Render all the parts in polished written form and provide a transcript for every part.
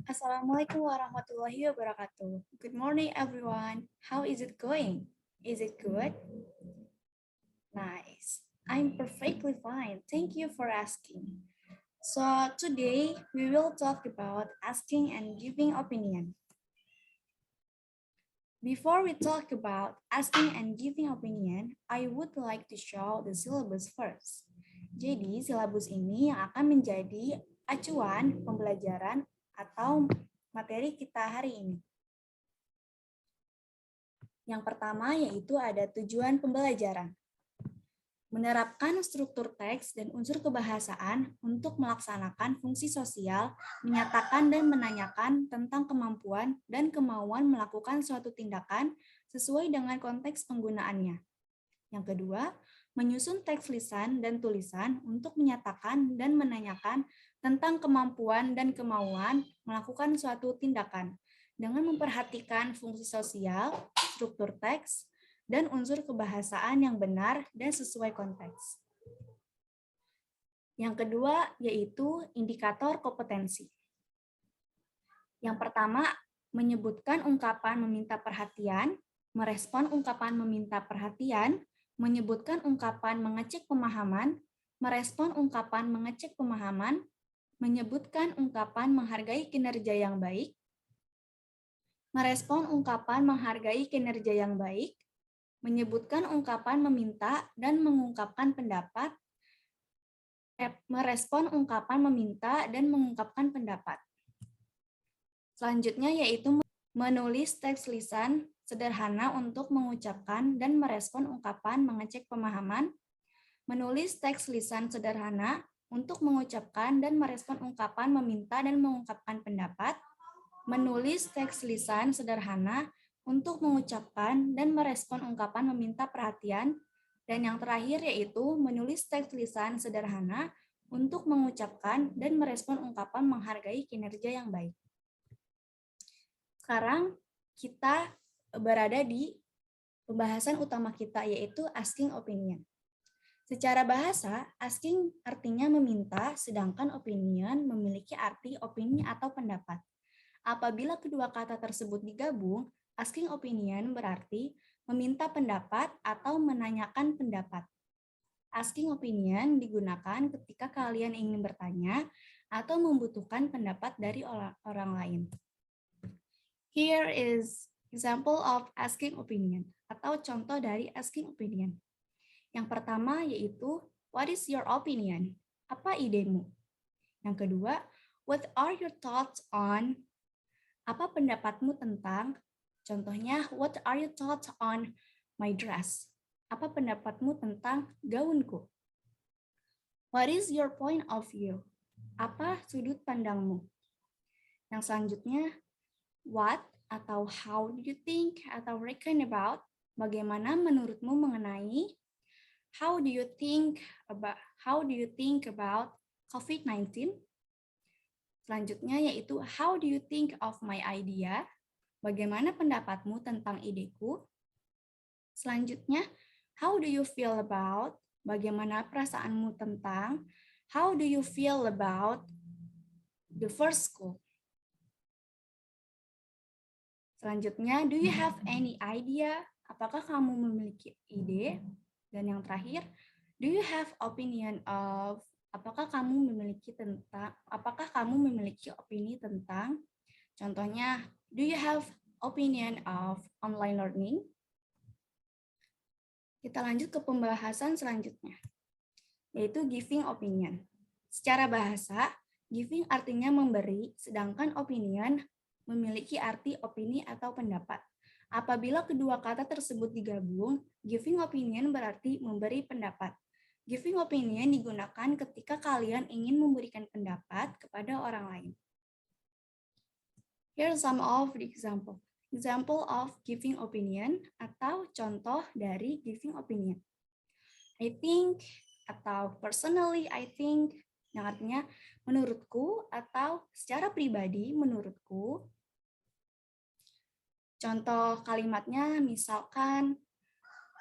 Assalamualaikum warahmatullahi wabarakatuh. Good morning, everyone. How is it going? Is it good? Nice. I'm perfectly fine. Thank you for asking. So today we will talk about asking and giving opinion. Before we talk about asking and giving opinion, I would like to show the syllabus first. Jadi, silabus ini yang akan menjadi acuan pembelajaran atau materi kita hari ini. Yang pertama yaitu ada tujuan pembelajaran. Menerapkan struktur teks dan unsur kebahasaan untuk melaksanakan fungsi sosial, menyatakan dan menanyakan tentang kemampuan dan kemauan melakukan suatu tindakan sesuai dengan konteks penggunaannya. Yang kedua, menyusun teks lisan dan tulisan untuk menyatakan dan menanyakan tentang kemampuan dan kemauan melakukan suatu tindakan dengan memperhatikan fungsi sosial, struktur teks, dan unsur kebahasaan yang benar dan sesuai konteks. Yang kedua yaitu indikator kompetensi. Yang pertama, menyebutkan ungkapan meminta perhatian, merespon ungkapan meminta perhatian, menyebutkan ungkapan mengecek pemahaman, merespon ungkapan mengecek pemahaman, menyebutkan ungkapan menghargai kinerja yang baik, merespon ungkapan menghargai kinerja yang baik, menyebutkan ungkapan meminta dan mengungkapkan pendapat, merespon ungkapan meminta dan mengungkapkan pendapat. Selanjutnya yaitu menulis teks lisan sederhana untuk mengucapkan dan merespon ungkapan mengecek pemahaman, menulis teks lisan sederhana untuk mengucapkan dan merespon ungkapan meminta dan mengungkapkan pendapat, menulis teks lisan sederhana untuk mengucapkan dan merespon ungkapan meminta perhatian, dan yang terakhir yaitu menulis teks lisan sederhana untuk mengucapkan dan merespon ungkapan menghargai kinerja yang baik. Sekarang kita berada di pembahasan utama kita yaitu asking opinion. Secara bahasa, asking artinya meminta, sedangkan opinion memiliki arti opini atau pendapat. Apabila kedua kata tersebut digabung, asking opinion berarti meminta pendapat atau menanyakan pendapat. Asking opinion digunakan ketika kalian ingin bertanya atau membutuhkan pendapat dari orang lain. Here is example of asking opinion atau contoh dari asking opinion. Yang pertama yaitu, what is your opinion? Apa idemu? Yang kedua, what are your thoughts on? Apa pendapatmu tentang? Contohnya, what are your thoughts on my dress? Apa pendapatmu tentang gaunku? What is your point of view? Apa sudut pandangmu? Yang selanjutnya, what atau how do you think atau reckon about? Bagaimana menurutmu mengenai? How do you think about COVID-19? Selanjutnya yaitu how do you think of my idea? Bagaimana pendapatmu tentang ideku? Selanjutnya, how do you feel about? Bagaimana perasaanmu tentang? How do you feel about the first school? Selanjutnya, do you have any idea? Apakah kamu memiliki ide? Dan yang terakhir, do you have opinion of? Apakah kamu memiliki opini tentang? Contohnya, do you have opinion of online learning? Kita lanjut ke pembahasan selanjutnya, yaitu giving opinion. Secara bahasa, giving artinya memberi, sedangkan opinion memiliki arti opini atau pendapat. Apabila kedua kata tersebut digabung, giving opinion berarti memberi pendapat. Giving opinion digunakan ketika kalian ingin memberikan pendapat kepada orang lain. Here are some of the example. Example of giving opinion atau contoh dari giving opinion. I think atau personally I think, yang artinya menurutku atau secara pribadi menurutku. Contoh kalimatnya misalkan,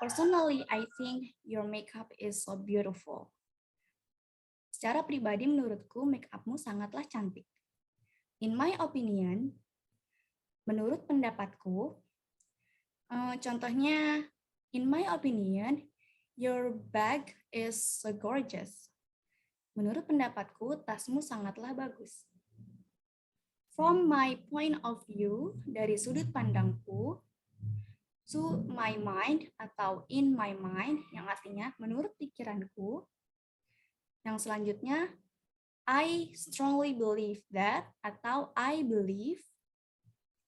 personally I think your makeup is so beautiful. Secara pribadi menurutku make upmu sangatlah cantik. In my opinion, menurut pendapatku, contohnya, in my opinion, your bag is so gorgeous. Menurut pendapatku, tasmu sangatlah bagus. From my point of view, dari sudut pandangku, to my mind atau in my mind, yang artinya menurut pikiranku. Yang selanjutnya, I strongly believe that atau I believe,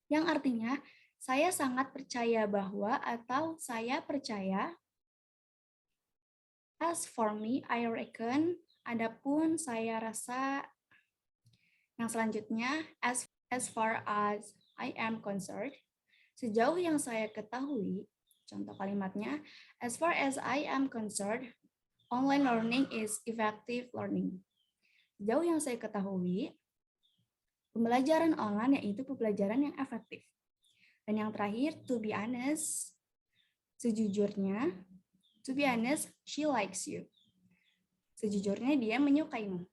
yang artinya saya sangat percaya bahwa atau saya percaya. As for me, I reckon, adapun saya rasa. Yang selanjutnya, as far as I am concerned, sejauh yang saya ketahui, contoh kalimatnya, as far as I am concerned, online learning is effective learning. Sejauh yang saya ketahui, pembelajaran online yaitu pembelajaran yang efektif. Dan yang terakhir, to be honest, sejujurnya, to be honest, she likes you. Sejujurnya dia menyukaimu.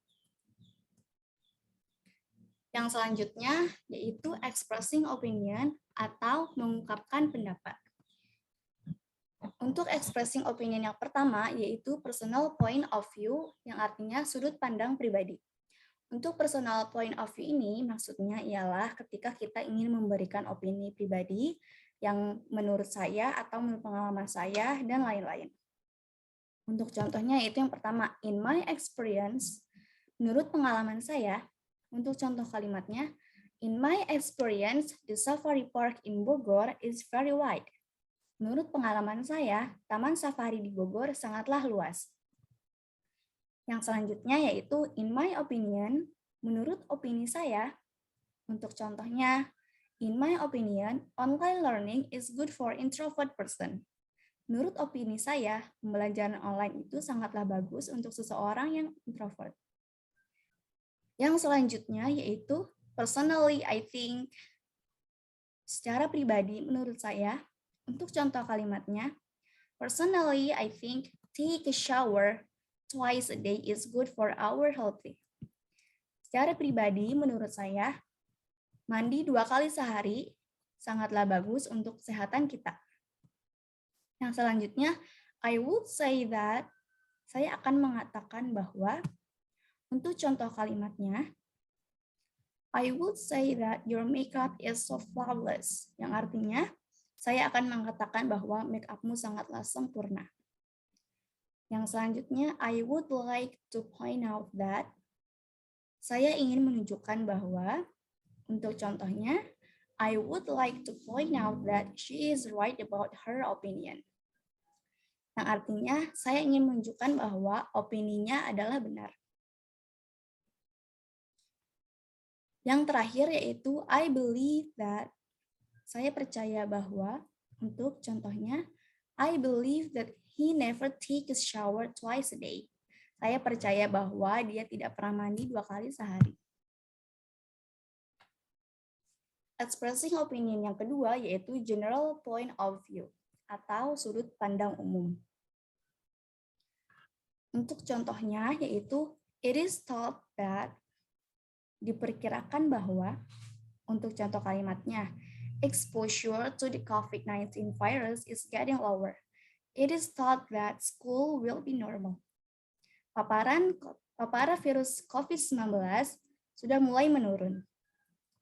Yang selanjutnya yaitu expressing opinion atau mengungkapkan pendapat. Untuk expressing opinion yang pertama yaitu personal point of view, yang artinya sudut pandang pribadi. Untuk personal point of view ini maksudnya ialah ketika kita ingin memberikan opini pribadi yang menurut saya atau menurut pengalaman saya dan lain-lain. Untuk contohnya itu yang pertama, in my experience, menurut pengalaman saya. Untuk contoh kalimatnya, in my experience, the safari park in Bogor is very wide. Menurut pengalaman saya, taman safari di Bogor sangatlah luas. Yang selanjutnya yaitu in my opinion, menurut opini saya. Untuk contohnya, in my opinion, online learning is good for introvert person. Menurut opini saya, pembelajaran online itu sangatlah bagus untuk seseorang yang introvert. Yang selanjutnya yaitu personally I think, secara pribadi menurut saya. Untuk contoh kalimatnya, personally I think take a shower twice a day is good for our healthy. Secara pribadi menurut saya, mandi 2 kali sehari sangatlah bagus untuk kesehatan kita. Yang selanjutnya, I would say that, saya akan mengatakan bahwa, untuk contoh kalimatnya, I would say that your makeup is so flawless. Yang artinya, saya akan mengatakan bahwa make up-mu sangatlah sempurna. Yang selanjutnya, I would like to point out that, saya ingin menunjukkan bahwa, untuk contohnya, I would like to point out that she is right about her opinion. Yang artinya, saya ingin menunjukkan bahwa opininya adalah benar. Yang terakhir yaitu I believe that, saya percaya bahwa, untuk contohnya, I believe that he never takes a shower twice a day. Saya percaya bahwa dia tidak pernah mandi 2 kali sehari. Expressing opinion yang kedua yaitu general point of view atau sudut pandang umum. Untuk contohnya yaitu it is thought that, diperkirakan bahwa, untuk contoh kalimatnya, exposure to the COVID-19 virus is getting lower. It is thought that school will be normal. Paparan virus COVID-19 sudah mulai menurun.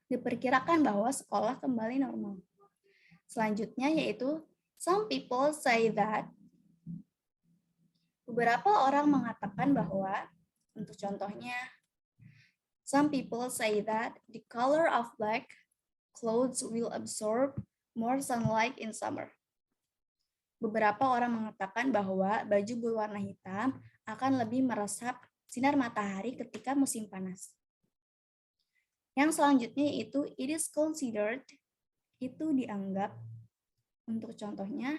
Diperkirakan bahwa sekolah kembali normal. Selanjutnya yaitu some people say that, beberapa orang mengatakan bahwa, untuk contohnya, some people say that the color of black clothes will absorb more sunlight in summer. Beberapa orang mengatakan bahwa baju berwarna hitam akan lebih meresap sinar matahari ketika musim panas. Yang selanjutnya yaitu it is considered, itu dianggap. Untuk contohnya,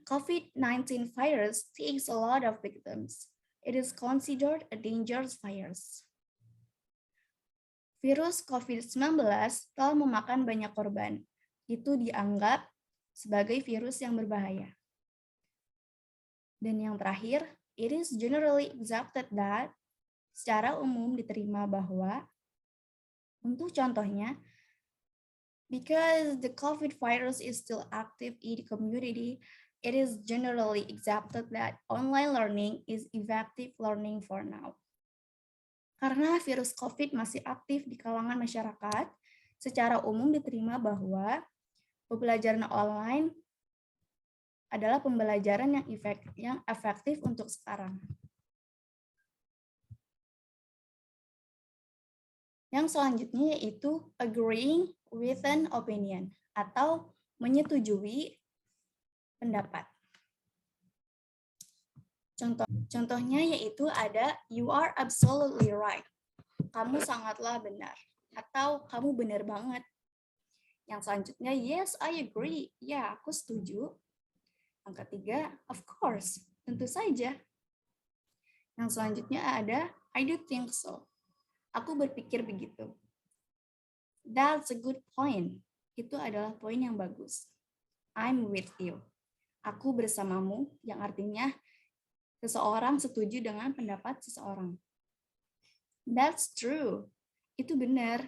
COVID-19 virus takes a lot of victims. It is considered a dangerous virus. Virus COVID-19 telah memakan banyak korban. Itu dianggap sebagai virus yang berbahaya. Dan yang terakhir, it is generally accepted that, secara umum diterima bahwa, untuk contohnya, because the COVID virus is still active in the community, it is generally accepted that online learning is effective learning for now. Karena virus COVID masih aktif di kalangan masyarakat, secara umum diterima bahwa pembelajaran online adalah pembelajaran yang efektif untuk sekarang. Yang selanjutnya yaitu agreeing with an opinion atau menyetujui pendapat. Contohnya yaitu ada you are absolutely right. Kamu sangatlah benar. Atau kamu benar banget. Yang selanjutnya yes, I agree. Ya, aku setuju. Yang ketiga, of course. Tentu saja. Yang selanjutnya ada I do think so. Aku berpikir begitu. That's a good point. Itu adalah poin yang bagus. I'm with you. Aku bersamamu, yang artinya seseorang setuju dengan pendapat seseorang. That's true. Itu benar.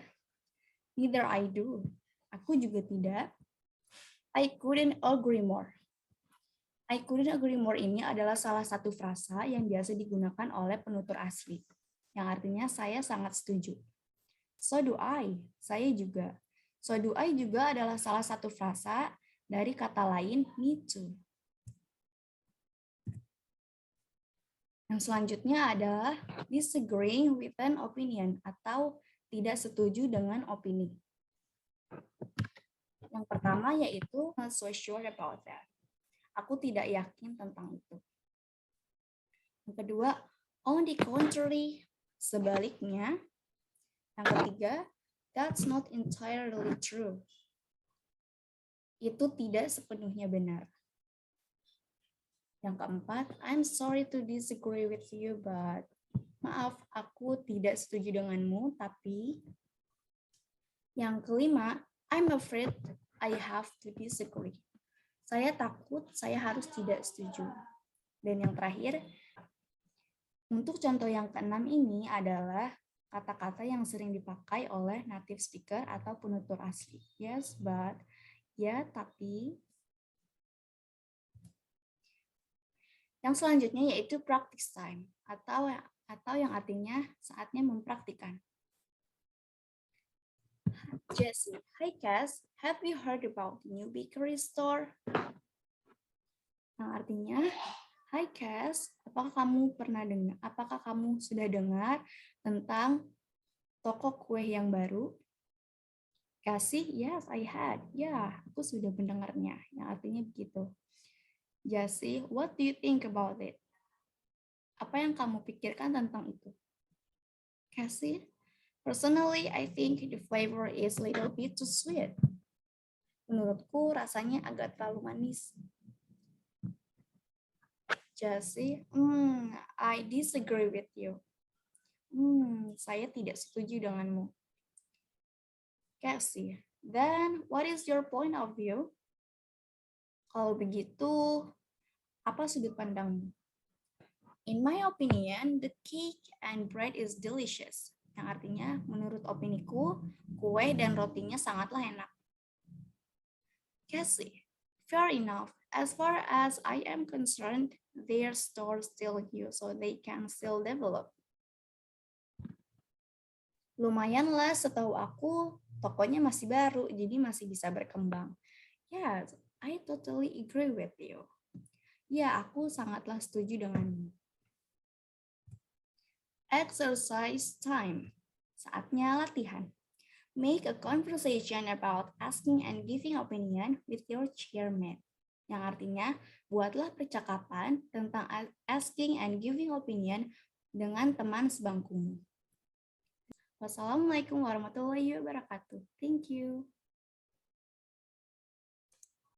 Neither I do. Aku juga tidak. I couldn't agree more. I couldn't agree more ini adalah salah satu frasa yang biasa digunakan oleh penutur asli, yang artinya saya sangat setuju. So do I. Saya juga. So do I juga adalah salah satu frasa dari kata lain me too. Yang selanjutnya adalah disagreeing with an opinion atau tidak setuju dengan opini. Yang pertama yaitu not so sure about that. Aku tidak yakin tentang itu. Yang kedua, on the contrary, sebaliknya. Yang ketiga, that's not entirely true. Itu tidak sepenuhnya benar. Yang keempat, I'm sorry to disagree with you, but maaf, aku tidak setuju denganmu, tapi. Yang kelima, I'm afraid I have to disagree. Saya takut saya harus tidak setuju. Dan yang terakhir, untuk contoh yang keenam ini adalah kata-kata yang sering dipakai oleh native speaker atau penutur asli. Yes, but, ya, tapi. Yang selanjutnya yaitu practice time atau yang artinya saatnya mempraktikkan. Jessie, hi Cass, have you heard about the new bakery store? Yang artinya, hi Cass, apakah kamu sudah dengar tentang toko kue yang baru? Cassie, yes, I had. Ya, aku sudah mendengarnya. Yang artinya begitu. Jessie, what do you think about it? Apa yang kamu pikirkan tentang itu? Cassie, personally, I think the flavor is a little bit too sweet. Menurutku rasanya agak terlalu manis. Jessie, I disagree with you. Saya tidak setuju denganmu. Cassie, then what is your point of view? Kalau begitu, apa sudut pandangmu? In my opinion, the cake and bread is delicious. Yang artinya, menurut opiniku, kue dan rotinya sangatlah enak. Cassie, fair enough. As far as I am concerned, their store still new, so they can still develop. Lumayanlah, setahu aku, tokonya masih baru, jadi masih bisa berkembang. Yes, I totally agree with you. Ya, aku sangatlah setuju denganmu. Exercise time. Saatnya latihan. Make a conversation about asking and giving opinion with your chairmate. Yang artinya, buatlah percakapan tentang asking and giving opinion dengan teman sebangkumu. Wassalamualaikum warahmatullahi wabarakatuh. Thank you.